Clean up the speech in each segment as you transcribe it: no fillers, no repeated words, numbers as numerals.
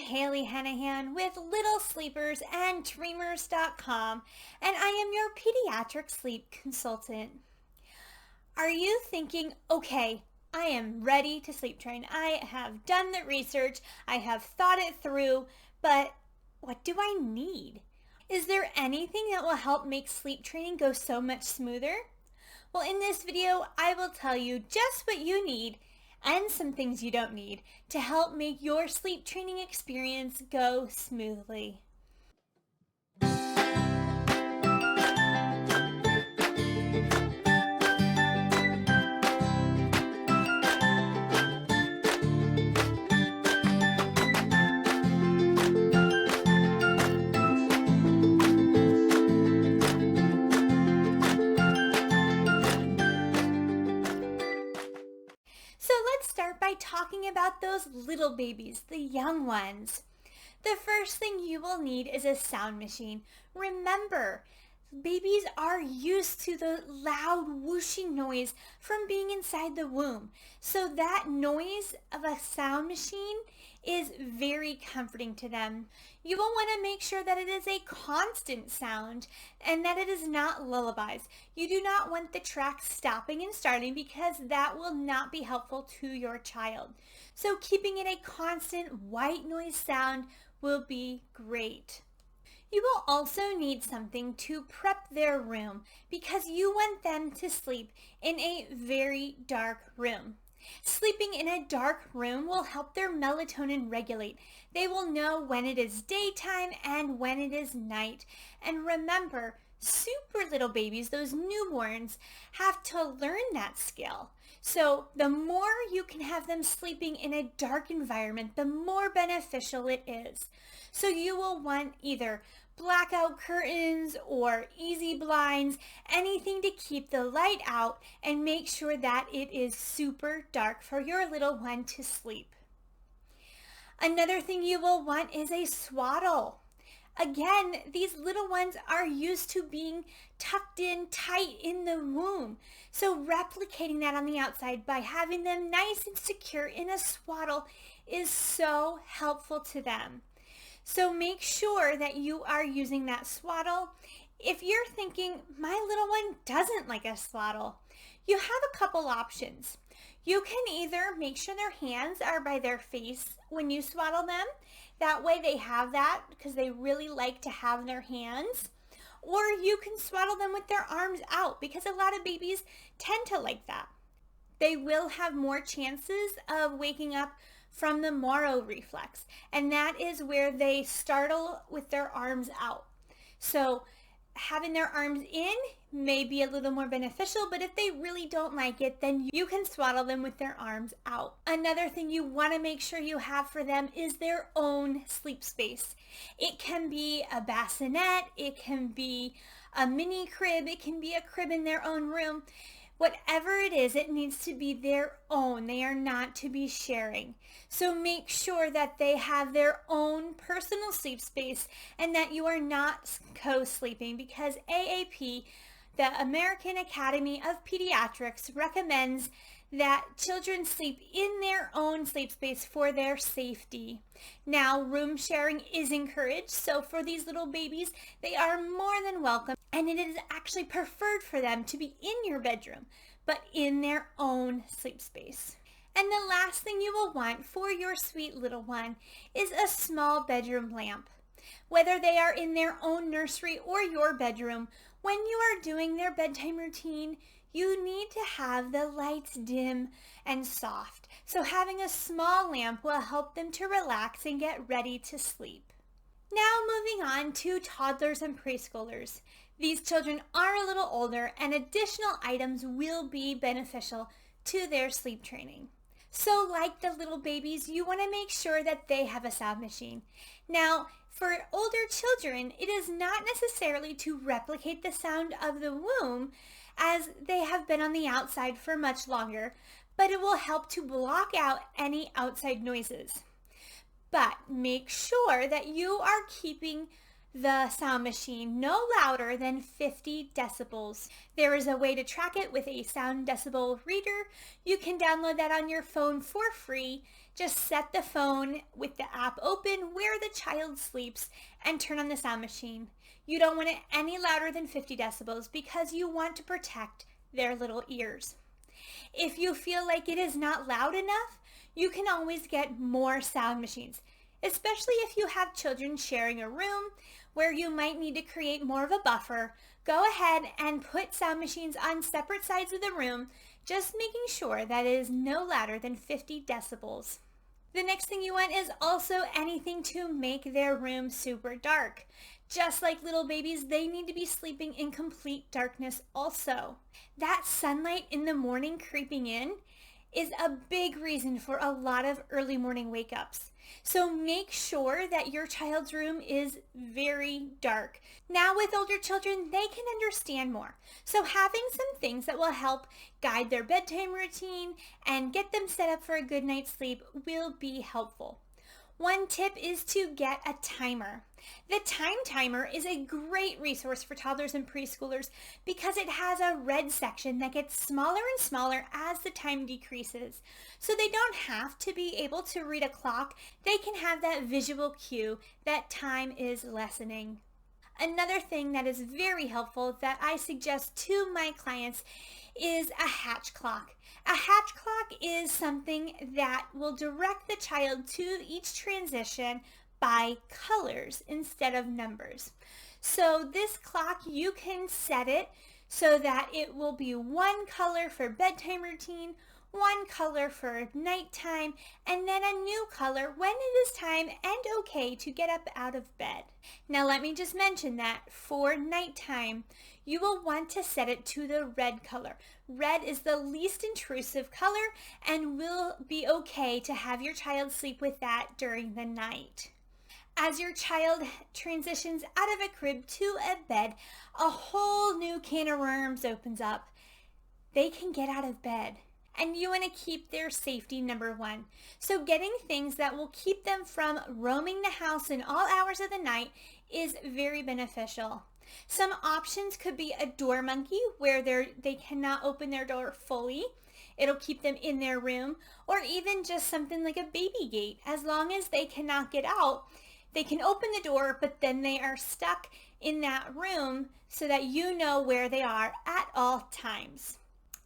Haley Hennahan with Littlesleepersanddreamers.com, and I am your pediatric sleep consultant. Are you thinking, okay, I am ready to sleep train. I have done the research, I have thought it through, but what do I need? Is there anything that will help make sleep training go so much smoother? Well, in this video, I will tell you just what you need and some things you don't need to help make your sleep training experience go smoothly. So let's start by talking about those little babies, the young ones. The first thing you will need is a sound machine. Remember, babies are used to the loud whooshing noise from being inside the womb. So that noise of a sound machine is very comforting to them. You will want to make sure that it is a constant sound and that it is not lullabies. You do not want the track stopping and starting because that will not be helpful to your child. So keeping it a constant white noise sound will be great. You will also need something to prep their room because you want them to sleep in a very dark room. Sleeping in a dark room will help their melatonin regulate. They will know when it is daytime and when it is night. And remember, super little babies, those newborns, have to learn that skill. So the more you can have them sleeping in a dark environment, the more beneficial it is. So you will want either blackout curtains or easy blinds, anything to keep the light out and make sure that it is super dark for your little one to sleep. Another thing you will want is a swaddle. Again, these little ones are used to being tucked in tight in the womb. So replicating that on the outside by having them nice and secure in a swaddle is so helpful to them. So make sure that you are using that swaddle. If you're thinking, my little one doesn't like a swaddle, you have a couple options. You can either make sure their hands are by their face when you swaddle them. That way they have that because they really like to have their hands. Or you can swaddle them with their arms out because a lot of babies tend to like that. They will have more chances of waking up from the Moro reflex, and that is where they startle with their arms out. So having their arms in may be a little more beneficial, but if they really don't like it, then you can swaddle them with their arms out. Another thing you want to make sure you have for them is their own sleep space. It can be a bassinet, it can be a mini crib, it can be a crib in their own room. Whatever it is, it needs to be their own. They are not to be sharing. So make sure that they have their own personal sleep space and that you are not co-sleeping because AAP, the American Academy of Pediatrics, recommends that children sleep in their own sleep space for their safety. Now, room sharing is encouraged, so for these little babies, they are more than welcome, and it is actually preferred for them to be in your bedroom, but in their own sleep space. And the last thing you will want for your sweet little one is a small bedroom lamp. Whether they are in their own nursery or your bedroom, when you are doing their bedtime routine, you need to have the lights dim and soft. So having a small lamp will help them to relax and get ready to sleep. Now moving on to toddlers and preschoolers. These children are a little older and additional items will be beneficial to their sleep training. So like the little babies, you want to make sure that they have a sound machine. Now, for older children, it is not necessarily to replicate the sound of the womb as they have been on the outside for much longer, but it will help to block out any outside noises. But make sure that you are keeping the sound machine no louder than 50 decibels. There is a way to track it with a sound decibel reader. You can download that on your phone for free. Just set the phone with the app open where the child sleeps and turn on the sound machine. You don't want it any louder than 50 decibels because you want to protect their little ears. If you feel like it is not loud enough, you can always get more sound machines, especially if you have children sharing a room where you might need to create more of a buffer. Go ahead and put sound machines on separate sides of the room, just making sure that it is no louder than 50 decibels. The next thing you want is also anything to make their room super dark. Just like little babies, they need to be sleeping in complete darkness also. That sunlight in the morning creeping in is a big reason for a lot of early morning wake-ups. So make sure that your child's room is very dark. Now with older children, they can understand more. So having some things that will help guide their bedtime routine and get them set up for a good night's sleep will be helpful. One tip is to get a timer. The time timer is a great resource for toddlers and preschoolers because it has a red section that gets smaller and smaller as the time decreases. So they don't have to be able to read a clock. They can have that visual cue that time is lessening. Another thing that is very helpful that I suggest to my clients is a hatch clock. A hatch clock is something that will direct the child to each transition by colors instead of numbers. So this clock, you can set it so that it will be one color for bedtime routine, one color for nighttime, and then a new color when it is time and okay to get up out of bed. Now let me just mention that for nighttime, you will want to set it to the red color. Red is the least intrusive color and will be okay to have your child sleep with that during the night. As your child transitions out of a crib to a bed, a whole new can of worms opens up. They can get out of bed, and you want to keep their safety number one. So getting things that will keep them from roaming the house in all hours of the night is very beneficial. Some options could be a door monkey where they cannot open their door fully. It'll keep them in their room, or even just something like a baby gate. As long as they cannot get out, they can open the door, but then they are stuck in that room so that you know where they are at all times.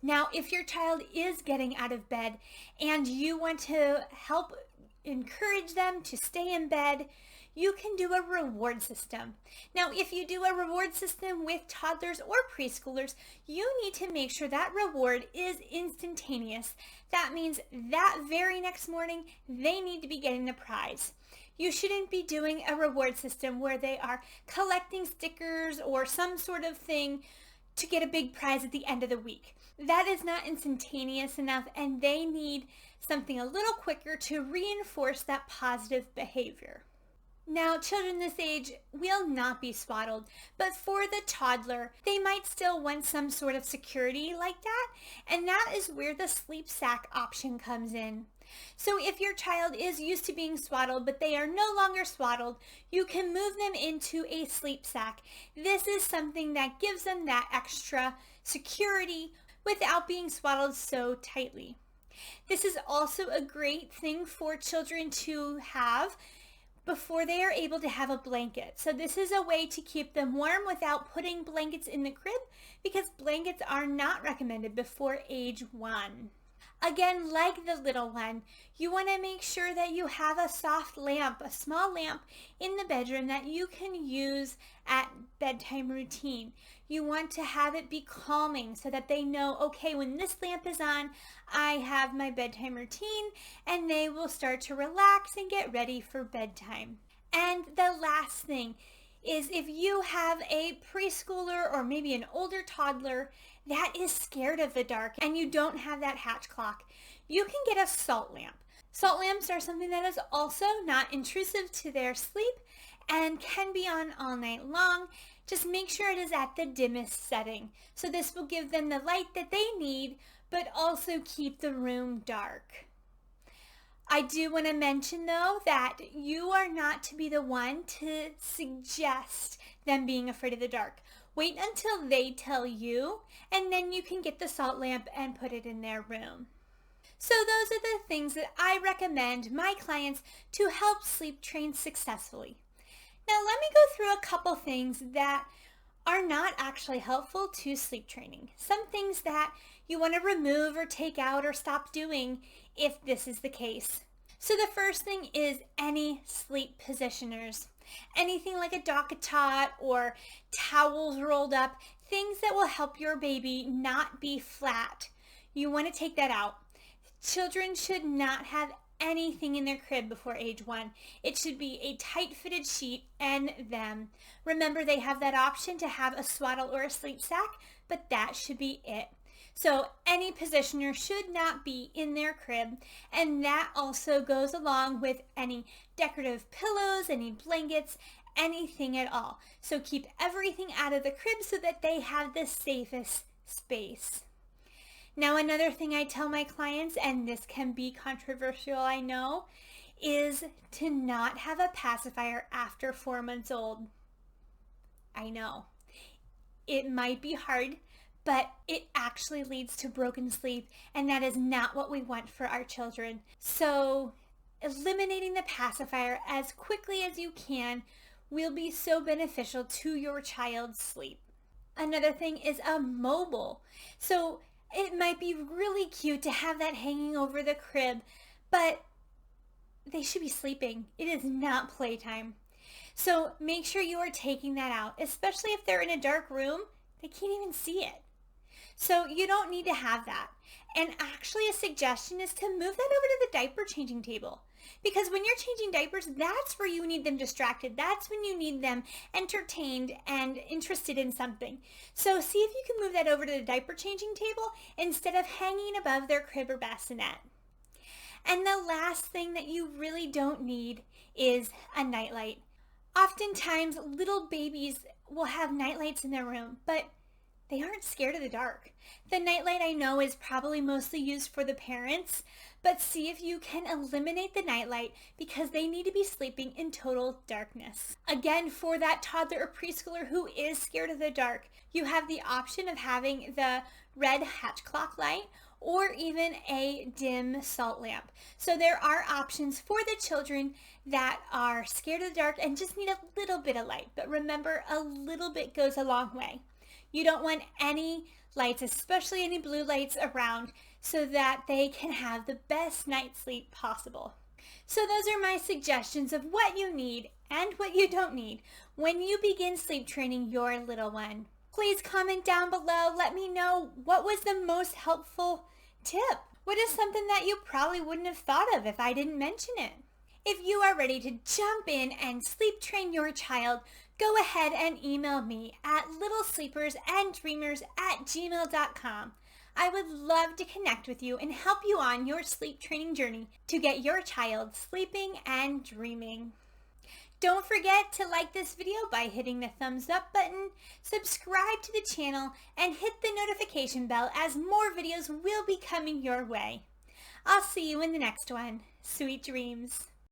Now, if your child is getting out of bed and you want to help encourage them to stay in bed, you can do a reward system. Now, if you do a reward system with toddlers or preschoolers, you need to make sure that reward is instantaneous. That means that very next morning, they need to be getting the prize. You shouldn't be doing a reward system where they are collecting stickers or some sort of thing to get a big prize at the end of the week. That is not instantaneous enough, and they need something a little quicker to reinforce that positive behavior. Now, children this age will not be swaddled, but for the toddler, they might still want some sort of security like that, and that is where the sleep sack option comes in. So if your child is used to being swaddled, but they are no longer swaddled, you can move them into a sleep sack. This is something that gives them that extra security without being swaddled so tightly. This is also a great thing for children to have before they are able to have a blanket. So this is a way to keep them warm without putting blankets in the crib, because blankets are not recommended before age 1. Again, like the little one, you want to make sure that you have a soft lamp, a small lamp in the bedroom that you can use at bedtime routine. You want to have it be calming so that they know, okay, when this lamp is on, I have my bedtime routine, and they will start to relax and get ready for bedtime. And the last thing is, if you have a preschooler or maybe an older toddler that is scared of the dark and you don't have that hatch clock, you can get a salt lamp. Salt lamps are something that is also not intrusive to their sleep and can be on all night long. Just make sure it is at the dimmest setting. So this will give them the light that they need, but also keep the room dark. I do want to mention, though, that you are not to be the one to suggest them being afraid of the dark. Wait until they tell you, and then you can get the salt lamp and put it in their room. So those are the things that I recommend my clients to help sleep train successfully. Now let me go through a couple things that are not actually helpful to sleep training. Some things that you want to remove or take out or stop doing if this is the case. So the first thing is any sleep positioners. Anything like a dock-a-tot or towels rolled up, things that will help your baby not be flat. You want to take that out. Children should not have anything in their crib before age 1. It should be a tight-fitted sheet and them. Remember, they have that option to have a swaddle or a sleep sack, but that should be it. So any positioner should not be in their crib, and that also goes along with any decorative pillows, any blankets, anything at all. So keep everything out of the crib so that they have the safest space. Now another thing I tell my clients, and this can be controversial, I know, is to not have a pacifier after 4 months old. I know. It might be hard, but it actually leads to broken sleep, and that is not what we want for our children. So eliminating the pacifier as quickly as you can will be so beneficial to your child's sleep. Another thing is a mobile. So it might be really cute to have that hanging over the crib, but they should be sleeping. It is not playtime. So make sure you are taking that out, especially if they're in a dark room. They can't even see it. So you don't need to have that. And actually a suggestion is to move that over to the diaper changing table. Because when you're changing diapers, that's where you need them distracted. That's when you need them entertained and interested in something. So see if you can move that over to the diaper changing table instead of hanging above their crib or bassinet. And the last thing that you really don't need is a nightlight. Oftentimes little babies will have nightlights in their room, but they aren't scared of the dark. The nightlight, I know, is probably mostly used for the parents, but see if you can eliminate the nightlight because they need to be sleeping in total darkness. Again, for that toddler or preschooler who is scared of the dark, you have the option of having the red hatch clock light or even a dim salt lamp. So there are options for the children that are scared of the dark and just need a little bit of light. But remember, a little bit goes a long way. You don't want any lights, especially any blue lights around, so that they can have the best night's sleep possible. So those are my suggestions of what you need and what you don't need when you begin sleep training your little one. Please comment down below. Let me know what was the most helpful tip. What is something that you probably wouldn't have thought of if I didn't mention it? If you are ready to jump in and sleep train your child, go ahead and email me at littlesleepersanddreamers@gmail.com. I would love to connect with you and help you on your sleep training journey to get your child sleeping and dreaming. Don't forget to like this video by hitting the thumbs up button, subscribe to the channel, and hit the notification bell as more videos will be coming your way. I'll see you in the next one. Sweet dreams.